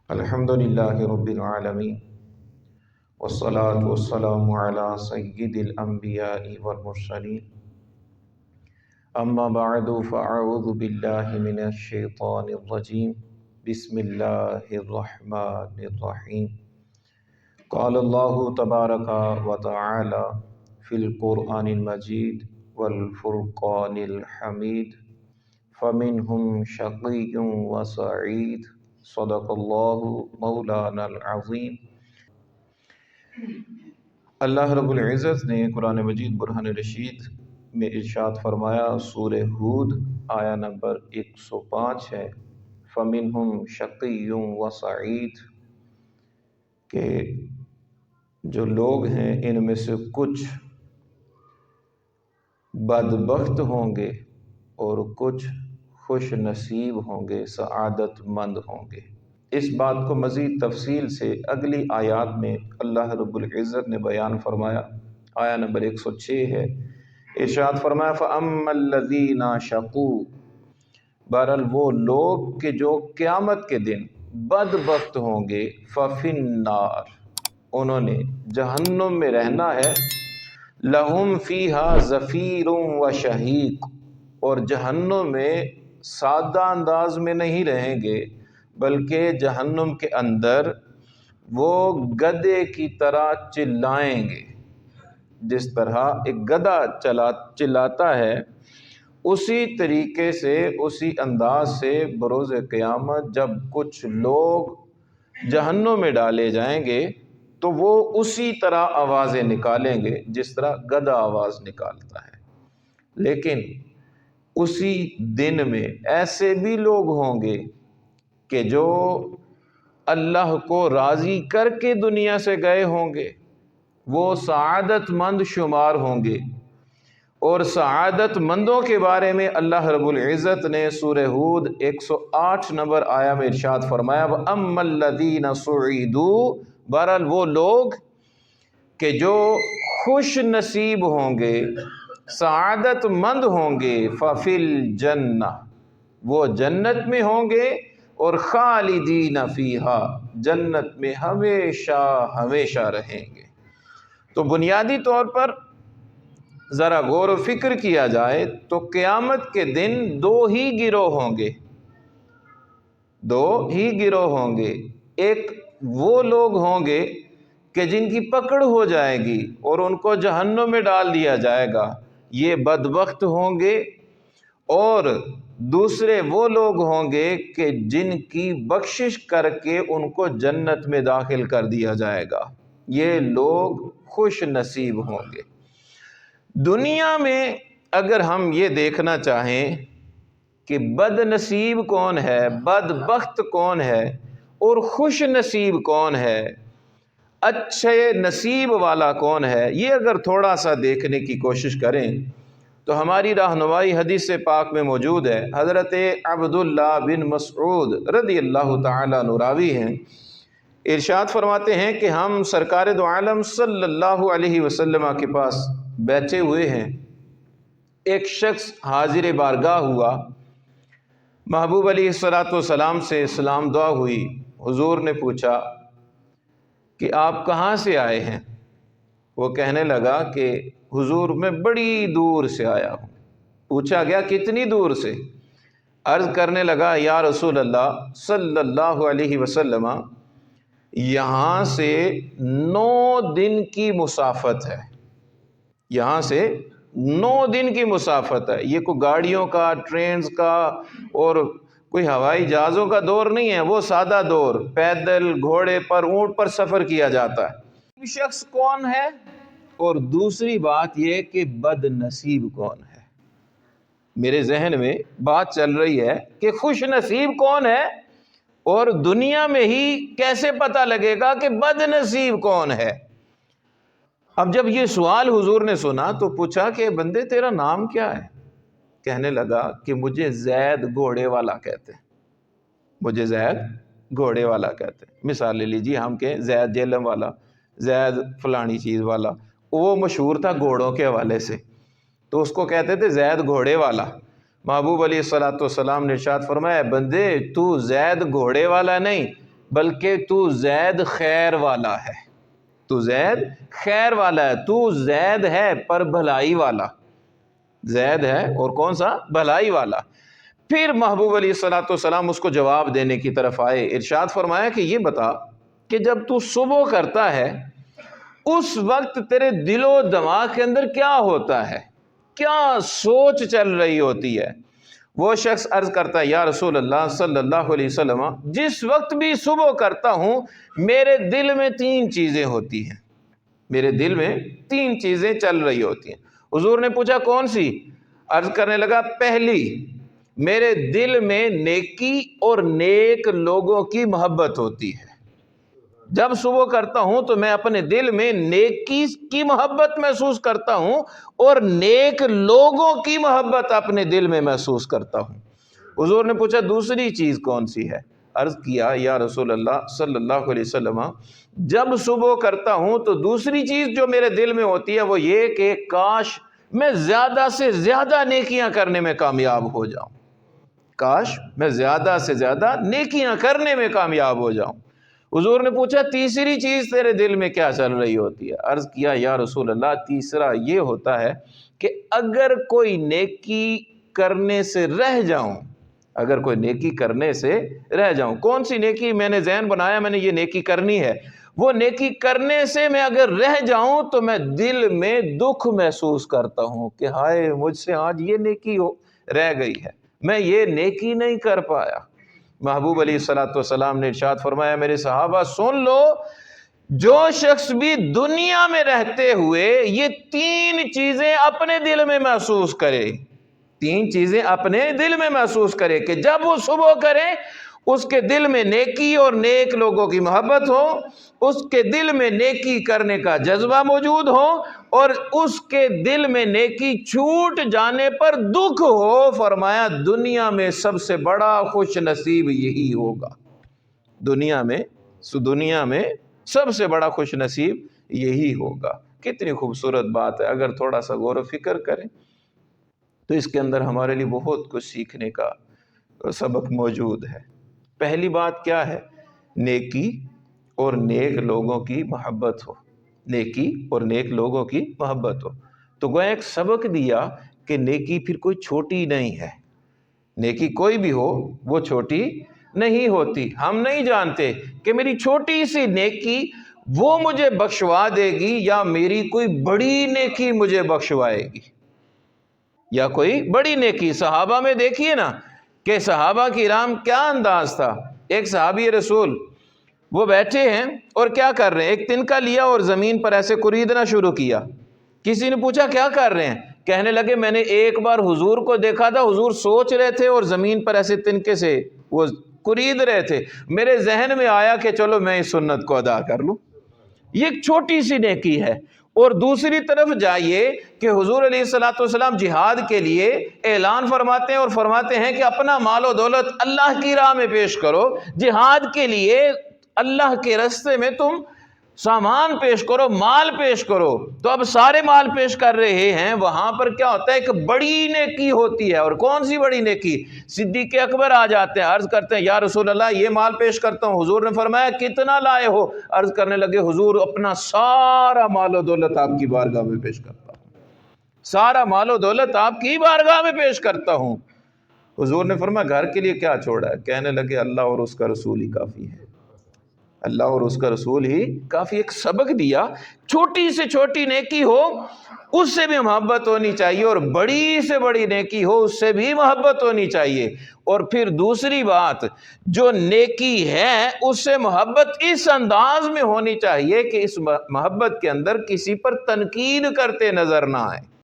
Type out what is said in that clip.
الحمد للہ رب العالمین والصلاة والسلام علی سید الانبیاء والمرسلین اما بعد فاعوذ باللہ من الشیطان الرجیم بسم اللہ الرحمن الرحیم قال اللہ تبارک و تعالی فی القرآن المجید والفرقان الحمید فمنہم شقی وسعید صدق اللہ مولانا العظیم۔ اللہ رب العزت نے قرآن مجید برہان رشید میں ارشاد فرمایا، سورہ ہود آیا نمبر 105 ہے، فَمِنْهُمْ شَقِيٌّ وَسَعِيدٌ، کہ جو لوگ ہیں ان میں سے کچھ بدبخت ہوں گے اور کچھ خوش نصیب ہوں گے، سعادت مند ہوں گے۔ اس بات کو مزید تفصیل سے اگلی آیات میں اللہ رب العزت نے بیان فرمایا۔ آیا نمبر 106 ہے، ارشاد فرمایا فَأَمَّا الَّذِينَ شَقُوا، بہرحال وہ لوگ کہ جو قیامت کے دن بدبخت ہوں گے، فَفِي النَّارِ، انہوں نے جہنم میں رہنا ہے، لَهُمْ فِيهَا زَفِيرٌ وَشَهِيقٌ، اور جہنم میں سادہ انداز میں نہیں رہیں گے بلکہ جہنم کے اندر وہ گدھے کی طرح چلائیں گے۔ جس طرح ایک گدھا چلاتا ہے، اسی طریقے سے، اسی انداز سے بروز قیامت جب کچھ لوگ جہنم میں ڈالے جائیں گے تو وہ اسی طرح آوازیں نکالیں گے جس طرح گدھا آواز نکالتا ہے۔ لیکن اسی دن میں ایسے بھی لوگ ہوں گے کہ جو اللہ کو راضی کر کے دنیا سے گئے ہوں گے، وہ سعادت مند شمار ہوں گے۔ اور سعادت مندوں کے بارے میں اللہ رب العزت نے سورہ ہود 108 نمبر آیا میں ارشاد فرمایا وَأَمَّا الَّذِينَ سُعِدُوا، بہرحال وہ لوگ کہ جو خوش نصیب ہوں گے، سعادت مند ہوں گے، فَفِي الْجَنَّةِ، وہ جنت میں ہوں گے، اور خالدین فیہا، جنت میں ہمیشہ ہمیشہ رہیں گے۔ تو بنیادی طور پر ذرا غور و فکر کیا جائے تو قیامت کے دن دو ہی گروہ ہوں گے، دو ہی گروہ ہوں گے۔ ایک وہ لوگ ہوں گے کہ جن کی پکڑ ہو جائے گی اور ان کو جہنم میں ڈال دیا جائے گا، یہ بدبخت ہوں گے، اور دوسرے وہ لوگ ہوں گے کہ جن کی بخشش کر کے ان کو جنت میں داخل کر دیا جائے گا، یہ لوگ خوش نصیب ہوں گے۔ دنیا میں اگر ہم یہ دیکھنا چاہیں کہ بد نصیب کون ہے، بدبخت کون ہے اور خوش نصیب کون ہے، اچھے نصیب والا کون ہے، یہ اگر تھوڑا سا دیکھنے کی کوشش کریں تو ہماری رہنمائی حدیث پاک میں موجود ہے۔ حضرت عبداللہ بن مسعود رضی اللہ تعالیٰ عنہ راوی ہیں، ارشاد فرماتے ہیں کہ ہم سرکار دو عالم صلی اللہ علیہ وسلم کے پاس بیٹھے ہوئے ہیں، ایک شخص حاضر بارگاہ ہوا، محبوب علیہ السلام سے سلام دعا ہوئی، حضور نے پوچھا کہ آپ کہاں سے آئے ہیں؟ وہ کہنے لگا کہ حضور میں بڑی دور سے آیا ہوں۔ پوچھا گیا کتنی دور سے؟ عرض کرنے لگا یا رسول اللہ صلی اللہ علیہ وسلم، یہاں سے 9 دن کی مسافت ہے، یہاں سے 9 دن کی مسافت ہے۔ یہ کوئی گاڑیوں کا، ٹرینز کا اور کوئی ہوائی جہازوں کا دور نہیں ہے، وہ سادہ دور، پیدل، گھوڑے پر، اونٹ پر سفر کیا جاتا ہے۔ شخص کون ہے؟ اور دوسری بات یہ کہ بد نصیب کون ہے؟ میرے ذہن میں بات چل رہی ہے کہ خوش نصیب کون ہے، اور دنیا میں ہی کیسے پتہ لگے گا کہ بد نصیب کون ہے؟ اب جب یہ سوال حضور نے سنا تو پوچھا کہ بندے تیرا نام کیا ہے؟ کہنے لگا کہ مجھے زید گھوڑے والا کہتے ہیں، مجھے زید گھوڑے والا کہتے ہیں۔ مثال لے لیجیے، ہم کہیں زید جہلم والا، زید فلانی چیز والا، وہ مشہور تھا گھوڑوں کے حوالے سے، تو اس کو کہتے تھے زید گھوڑے والا۔ محبوب علیہ الصلوۃ والسلام نے ارشاد فرمایا بندے تو زید گھوڑے والا نہیں بلکہ تو زید خیر والا ہے، تو زید خیر والا ہے، تو زید ہے پر بھلائی والا، زید ہے اور کون سا؟ بھلائی والا۔ پھر محبوب علیہ الصلوۃ والسلام اس کو جواب دینے کی طرف آئے، ارشاد فرمایا کہ یہ بتا کہ جب تو صبح کرتا ہے اس وقت تیرے دل و دماغ کے اندر کیا ہوتا ہے، کیا سوچ چل رہی ہوتی ہے؟ وہ شخص عرض کرتا ہے، یا رسول اللہ صلی اللہ علیہ وسلم، جس وقت بھی صبح کرتا ہوں میرے دل میں 3 چیزیں ہوتی ہیں، میرے دل میں 3 چیزیں چل رہی ہوتی ہیں۔ حضور نے پوچھا کون سی؟ عرض کرنے لگا، پہلی، میرے دل میں نیکی اور نیک لوگوں کی محبت ہوتی ہے۔ جب صبح کرتا ہوں تو میں اپنے دل میں نیکی کی محبت محسوس کرتا ہوں اور نیک لوگوں کی محبت اپنے دل میں محسوس کرتا ہوں۔ حضور نے پوچھا دوسری چیز کون سی ہے؟ عرض کیا، یا رسول اللہ صلی اللہ علیہ وسلم، جب صبح کرتا ہوں تو دوسری چیز جو میرے دل میں ہوتی ہے وہ یہ کہ کاش میں زیادہ سے زیادہ نیکیاں کرنے میں کامیاب ہو جاؤں، کاش میں زیادہ سے زیادہ نیکیاں کرنے میں کامیاب ہو جاؤں۔ حضور نے پوچھا تیسری چیز تیرے دل میں کیا چل رہی ہوتی ہے؟ عرض کیا، یا رسول اللہ تیسرا یہ ہوتا ہے کہ اگر کوئی نیکی کرنے سے رہ جاؤں، اگر کوئی نیکی کرنے سے رہ جاؤں، کون سی نیکی میں نے ذہن بنایا میں نے یہ نیکی کرنی ہے، وہ نیکی کرنے سے میں اگر رہ جاؤں تو میں دل میں دکھ محسوس کرتا ہوں کہ ہائے مجھ سے آج یہ نیکی رہ گئی ہے، میں یہ نیکی نہیں کر پایا۔ محبوب علیہ الصلوۃ والسلام نے ارشاد فرمایا، میرے صحابہ سن لو، جو شخص بھی دنیا میں رہتے ہوئے یہ 3 چیزیں اپنے دل میں محسوس کرے، 3 چیزیں اپنے دل میں محسوس کرے کہ جب وہ صبح کرے اس کے دل میں نیکی اور نیک لوگوں کی محبت ہو، اس کے دل میں نیکی کرنے کا جذبہ موجود ہو اور اس کے دل میں نیکی چھوٹ جانے پر دکھ ہو، فرمایا دنیا میں سب سے بڑا خوش نصیب یہی ہوگا، دنیا میں سب سے بڑا خوش نصیب یہی ہوگا۔ کتنی خوبصورت بات ہے، اگر تھوڑا سا غور و فکر کریں تو اس کے اندر ہمارے لیے بہت کچھ سیکھنے کا سبق موجود ہے۔ پہلی بات کیا ہے؟ نیکی اور نیک لوگوں کی محبت ہو، نیکی اور نیک لوگوں کی محبت ہو۔ تو گویا ایک سبق دیا کہ نیکی پھر کوئی چھوٹی نہیں ہے، نیکی کوئی بھی ہو وہ چھوٹی نہیں ہوتی۔ ہم نہیں جانتے کہ میری چھوٹی سی نیکی وہ مجھے بخشوا دے گی یا میری کوئی بڑی نیکی مجھے بخشوائے گی، یا کوئی بڑی نیکی۔ صحابہ میں دیکھیے نا کہ صحابہ کرام کیا انداز تھا۔ ایک صحابی رسول وہ بیٹھے ہیں اور کیا کر رہے ہیں، ایک تنکا لیا اور زمین پر ایسے کوریدنا شروع کیا۔ کسی نے پوچھا کیا کر رہے ہیں؟ کہنے لگے میں نے ایک بار حضور کو دیکھا تھا، حضور سوچ رہے تھے اور زمین پر ایسے تنکے سے وہ کرید رہے تھے، میرے ذہن میں آیا کہ چلو میں اس سنت کو ادا کر لوں۔ یہ ایک چھوٹی سی نیکی ہے۔ اور دوسری طرف جائیے کہ حضور علیہ الصلوۃ والسلام جہاد کے لیے اعلان فرماتے ہیں اور فرماتے ہیں کہ اپنا مال و دولت اللہ کی راہ میں پیش کرو، جہاد کے لیے اللہ کے راستے میں تم سامان پیش کرو، مال پیش کرو۔ تو اب سارے مال پیش کر رہے ہیں، وہاں پر کیا ہوتا ہے، ایک بڑی نیکی ہوتی ہے۔ اور کون سی بڑی نیکی؟ صدیق اکبر آ جاتے ہیں، عرض کرتے ہیں یا رسول اللہ یہ مال پیش کرتا ہوں۔ حضور نے فرمایا کتنا لائے ہو؟ عرض کرنے لگے حضور اپنا سارا مال و دولت آپ کی بارگاہ میں پیش کرتا ہوں، سارا مال و دولت آپ کی بارگاہ میں پیش کرتا ہوں۔ حضور نے فرمایا گھر کے لیے کیا چھوڑا ہے؟ کہنے لگے اللہ اور اس کا رسول ہی کافی ہے، اللہ اور اس کا رسول ہی کافی۔ ایک سبق دیا، چھوٹی سے چھوٹی نیکی ہو اس سے بھی محبت ہونی چاہیے، اور بڑی سے بڑی نیکی ہو اس سے بھی محبت ہونی چاہیے۔ اور پھر دوسری بات، جو نیکی ہے اس سے محبت اس انداز میں ہونی چاہیے کہ اس محبت کے اندر کسی پر تنقید کرتے نظر نہ آئے۔